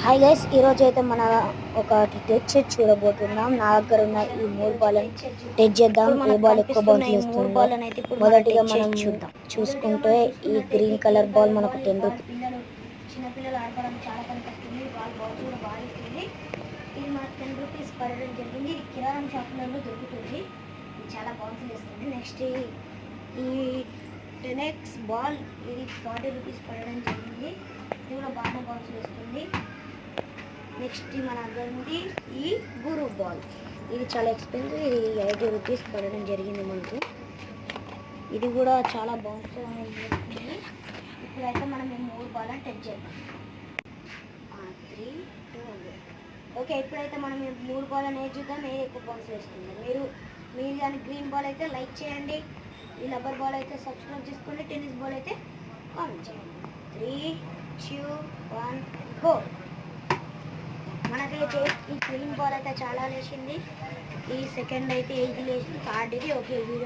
Hi guys, ఈరోజు అయితే మన ఒక టెస్ట్ చూడబోతున్నాం. నా దగ్గర ఉన్న ఈ 3 బాల్ని టెస్ట్ చేద్దాం. ఏ బాల్ ఎక్కువ బౌన్స్ చేస్తుందో. మొదటిగా మనం చూసుకుంటే ఈ గ్రీన్ కలర్ బాల్ మనకు 10 రూపీస్. చిన్నపిల్లలు ఆడుకోవడానికి చాలా పనికొస్తుంది. బాల్ బౌన్స్ కూడా బాగా ఇస్తుంది. ఇది మనకు 10 రూపీస్ పడడం జరిగింది. ఇది కిరాణం షాపులలో దొరుకుతుంది. ఇది చాలా బౌన్స్ చేస్తుంది. నెక్స్ట్ ఈ 10x బాల్ ఇది 40 రూపీస్ పడడం జరిగింది. ఇది కూడా బాగా బౌన్స్ చేస్తుంది. నెక్స్ట్ మన దగ్గర ఉంది ఈ గురు బాల్. ఇది చాలా ఎక్స్పెన్సివ్. ఇది 80 రూపీస్ పడడం జరిగింది మనకు. ఇది కూడా చాలా బౌన్స్ చేస్తుంది. ఇప్పుడైతే మనం ఈ 3 బాల్ టెస్ట్ చేద్దాం. 3 2 ఓకే, ఇప్పుడైతే మనం ఈ 3 బాల్ అనేది చూద్దాం. ఏది ఎక్కువ బౌన్స్ వేస్తుంది. మీరు కానీ గ్రీన్ బాల్ అయితే లైక్ చేయండి. ఈ రబ్బర్ బాల్ అయితే సబ్స్క్రైబ్ చేసుకోండి. టెన్నిస్ బాల్ అయితే కామెంట్ చేయండి. 3 2 1 గో. మనకైతే ఈ గ్రీన్ బాల్ అయితే చాలా లేచింది. ఈ సెకండ్ అయితే 8 లేచింది. థర్డ్ ఇది ఓకే వీడియో